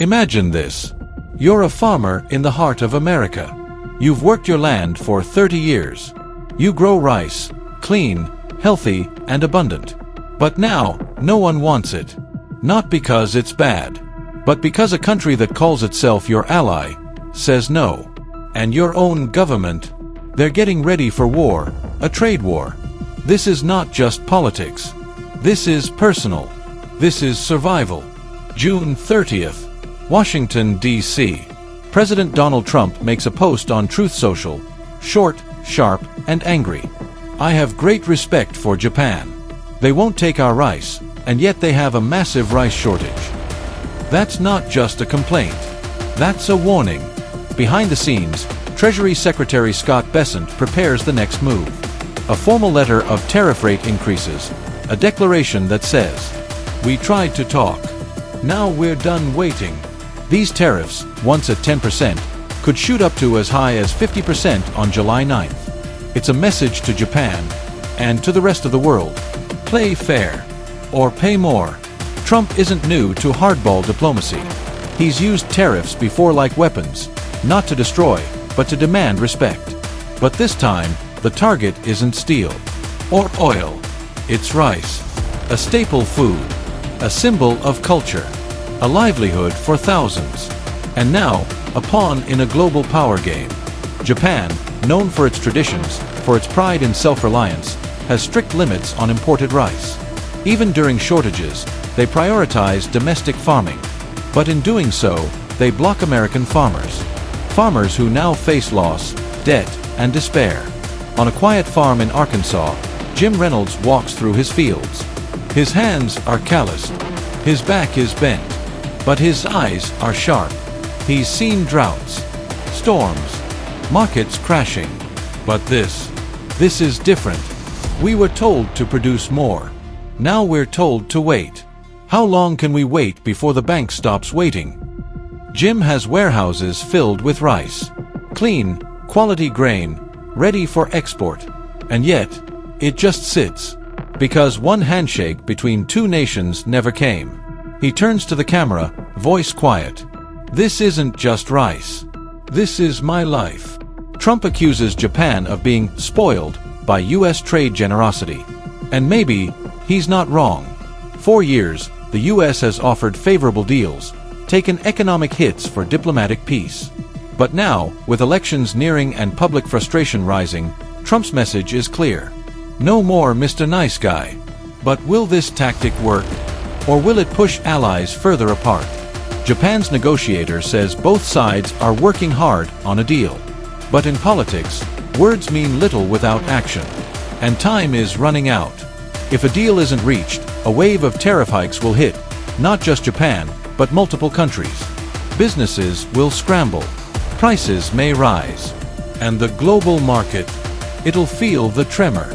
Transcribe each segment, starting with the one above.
Imagine this. You're a farmer in the heart of America. You've worked your land for 30 years. You grow rice, clean, healthy, and abundant. But now, no one wants it. Not because it's bad, but because a country that calls itself your ally says no. And your own government, they're getting ready for war, a trade war. This is not just politics. This is personal. This is survival. June 30th, Washington, D.C. President Donald Trump makes a post on Truth Social, short, sharp, and angry. I have great respect for Japan. They won't take our rice, and yet they have a massive rice shortage. That's not just a complaint. That's a warning. Behind the scenes, Treasury Secretary Scott Bessent prepares the next move. A formal letter of tariff rate increases, a declaration that says, "We tried to talk. Now we're done waiting." These tariffs, once at 10%, could shoot up to as high as 50% on July 9th. It's a message to Japan, and to the rest of the world. Play fair, or pay more. Trump isn't new to hardball diplomacy. He's used tariffs before like weapons, not to destroy, but to demand respect. But this time, the target isn't steel or oil. It's rice, a staple food, a symbol of culture, a livelihood for thousands. And now, a pawn in a global power game. Japan, known for its traditions, for its pride in self-reliance, has strict limits on imported rice. Even during shortages, they prioritize domestic farming. But in doing so, they block American farmers. Farmers who now face loss, debt, and despair. On a quiet farm in Arkansas, Jim Reynolds walks through his fields. His hands are calloused. His back is bent. But his eyes are sharp. He's seen droughts, storms, markets crashing. But this is different. We were told to produce more. Now we're told to wait. How long can we wait before the bank stops waiting? Jim has warehouses filled with rice. Clean, quality grain, ready for export. And yet, it just sits. Because one handshake between two nations never came. He turns to the camera, voice quiet. "This isn't just rice. This is my life." Trump accuses Japan of being spoiled by U.S. trade generosity. And maybe, he's not wrong. For years, the U.S. has offered favorable deals, taken economic hits for diplomatic peace. But now, with elections nearing and public frustration rising, Trump's message is clear. No more Mr. Nice Guy. But will this tactic work? Or will it push allies further apart? Japan's negotiator says both sides are working hard on a deal. But in politics, words mean little without action. And time is running out. If a deal isn't reached, a wave of tariff hikes will hit, not just Japan, but multiple countries. Businesses will scramble. Prices may rise. And the global market, it'll feel the tremor.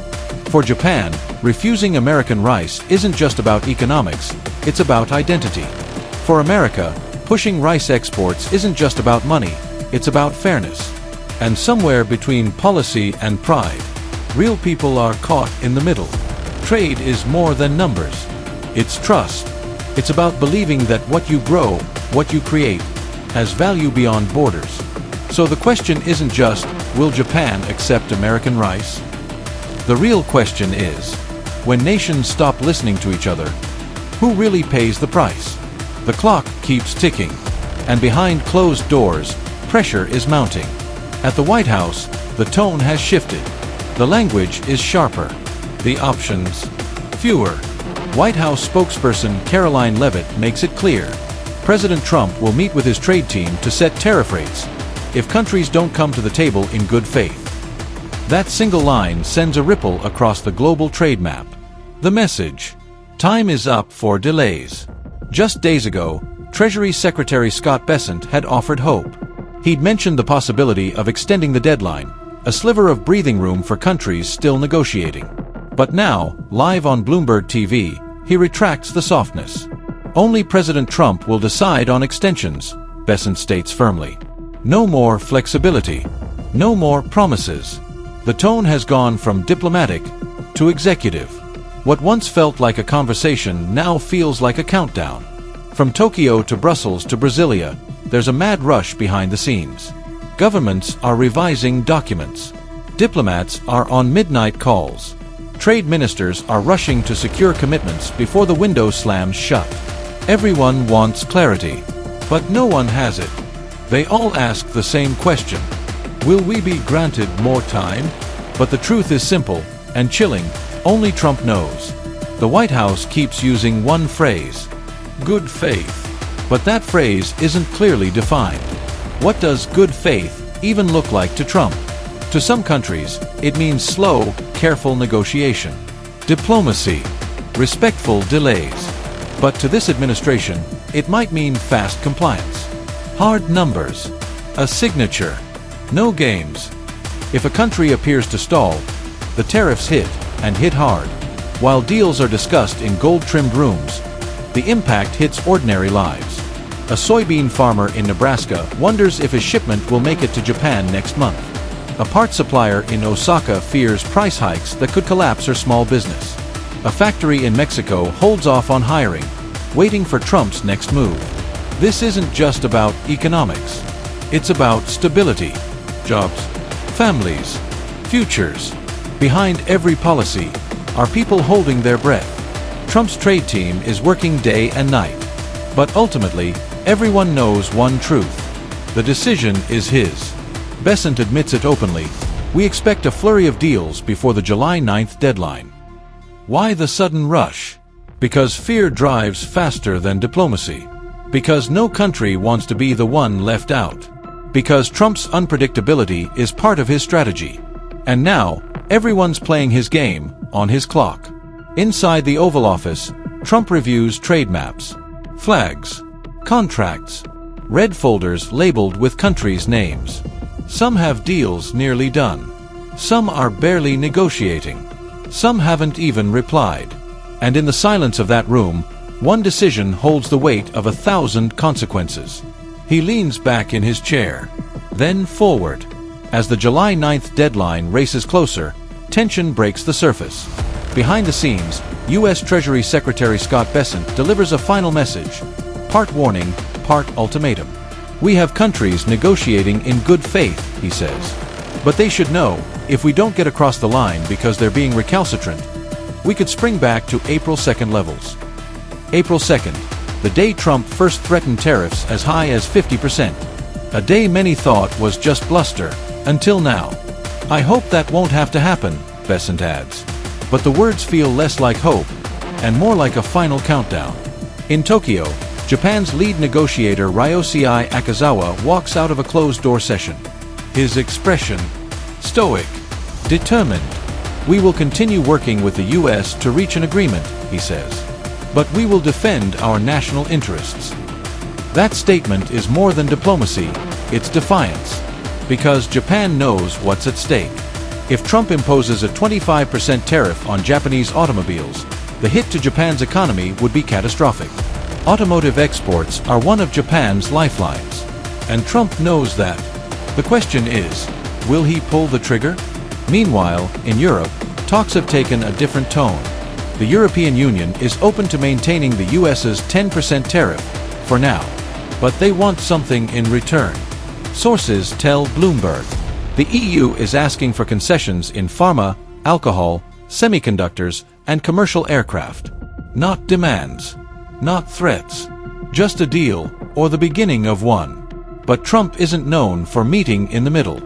For Japan, refusing American rice isn't just about economics, it's about identity. For America, pushing rice exports isn't just about money, it's about fairness. And somewhere between policy and pride, real people are caught in the middle. Trade is more than numbers. It's trust. It's about believing that what you grow, what you create, has value beyond borders. So the question isn't just, will Japan accept American rice? The real question is, when nations stop listening to each other, who really pays the price? The clock keeps ticking, and behind closed doors, pressure is mounting. At the White House, the tone has shifted. The language is sharper. The options, fewer. White House spokesperson Caroline Leavitt makes it clear. President Trump will meet with his trade team to set tariff rates if countries don't come to the table in good faith. That single line sends a ripple across the global trade map. The message: time is up for delays. Just days ago, Treasury Secretary Scott Bessent had offered hope. He'd mentioned the possibility of extending the deadline, a sliver of breathing room for countries still negotiating. But now, live on Bloomberg TV, he retracts the softness. Only President Trump will decide on extensions, Bessent states firmly. No more flexibility. No more promises. The tone has gone from diplomatic to executive. What once felt like a conversation now feels like a countdown. From Tokyo to Brussels to Brasilia, there's a mad rush behind the scenes. Governments are revising documents. Diplomats are on midnight calls. Trade ministers are rushing to secure commitments before the window slams shut. Everyone wants clarity, but no one has it. They all ask the same question. Will we be granted more time? But the truth is simple and chilling. Only Trump knows. The White House keeps using one phrase: good faith. But that phrase isn't clearly defined. What does good faith even look like to Trump? To some countries, it means slow, careful negotiation, diplomacy, respectful delays. But to this administration, it might mean fast compliance, hard numbers, a signature, no games. If a country appears to stall, the tariffs hit, and hit hard. While deals are discussed in gold-trimmed rooms, the impact hits ordinary lives. A soybean farmer in Nebraska wonders if his shipment will make it to Japan next month. A part supplier in Osaka fears price hikes that could collapse her small business. A factory in Mexico holds off on hiring, waiting for Trump's next move. This isn't just about economics. It's about stability, jobs, families, futures. Behind every policy are people holding their breath. Trump's trade team is working day and night. But ultimately, everyone knows one truth. The decision is his. Bessent admits it openly. We expect a flurry of deals before the July 9th deadline. Why the sudden rush? Because fear drives faster than diplomacy. Because no country wants to be the one left out. Because Trump's unpredictability is part of his strategy. And now, everyone's playing his game on his clock. Inside the Oval Office, Trump reviews trade maps, flags, contracts, red folders labeled with countries' names. Some have deals nearly done. Some are barely negotiating. Some haven't even replied. And in the silence of that room, one decision holds the weight of 1,000 consequences. He leans back in his chair, then forward. As the July 9th deadline races closer, tension breaks the surface. Behind the scenes, U.S. Treasury Secretary Scott Bessent delivers a final message, part warning, part ultimatum. We have countries negotiating in good faith, he says. But they should know, if we don't get across the line because they're being recalcitrant, we could spring back to April 2nd levels. April 2nd, the day Trump first threatened tariffs as high as 50%. A day many thought was just bluster, until now. I hope that won't have to happen, Bessent adds. But the words feel less like hope, and more like a final countdown. In Tokyo, Japan's lead negotiator Ryosei Akazawa walks out of a closed-door session. His expression, stoic, determined. We will continue working with the U.S. to reach an agreement, he says. But we will defend our national interests. That statement is more than diplomacy, it's defiance. Because Japan knows what's at stake. If Trump imposes a 25% tariff on Japanese automobiles, the hit to Japan's economy would be catastrophic. Automotive exports are one of Japan's lifelines. And Trump knows that. The question is, will he pull the trigger? Meanwhile, in Europe, talks have taken a different tone. The European Union is open to maintaining the US's 10% tariff, for now. But they want something in return. Sources tell Bloomberg. The EU is asking for concessions in pharma, alcohol, semiconductors, and commercial aircraft. Not demands. Not threats. Just a deal, or the beginning of one. But Trump isn't known for meeting in the middle.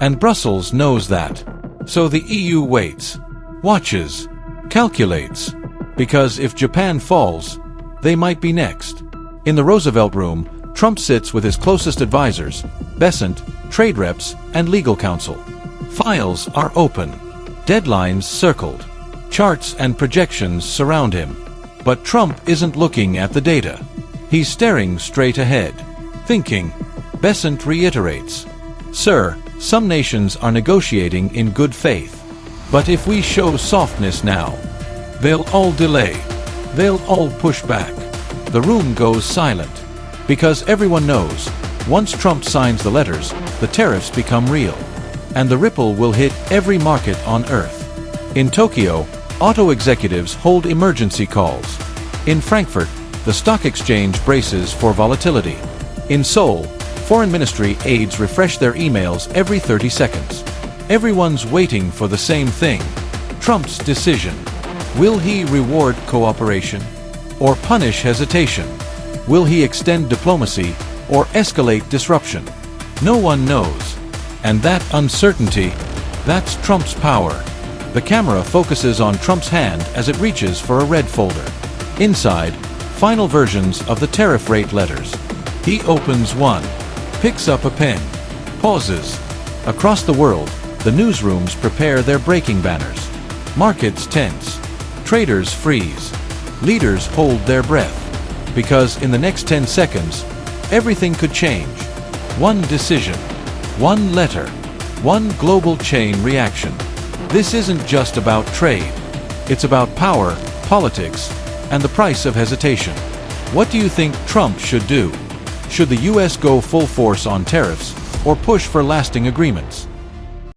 And Brussels knows that. So the EU waits, watches, calculates. Because if Japan falls, they might be next. In the Roosevelt Room, Trump sits with his closest advisors, Bessent, trade reps, and legal counsel. Files are open. Deadlines circled. Charts and projections surround him. But Trump isn't looking at the data. He's staring straight ahead. Thinking. Bessent reiterates. Sir, some nations are negotiating in good faith. But if we show softness now, they'll all delay. They'll all push back. The room goes silent. Because everyone knows, once Trump signs the letters, the tariffs become real. And the ripple will hit every market on Earth. In Tokyo, auto executives hold emergency calls. In Frankfurt, The stock exchange braces for volatility. In Seoul, foreign ministry aides refresh their emails every 30 seconds. Everyone's waiting for the same thing: Trump's decision. Will he reward cooperation or punish hesitation? Will he extend diplomacy or escalate disruption? No one knows. And that uncertainty, that's Trump's power. The camera focuses on Trump's hand as it reaches for a red folder. Inside, final versions of the tariff rate letters. He opens one, picks up a pen, pauses. Across the world, the newsrooms prepare their breaking banners. Markets tense. Traders freeze. Leaders hold their breath. Because in the next 10 seconds, everything could change. One decision, one letter, one global chain reaction. This isn't just about trade. It's about power, politics, and the price of hesitation. What do you think Trump should do? Should the US go full force on tariffs or push for lasting agreements?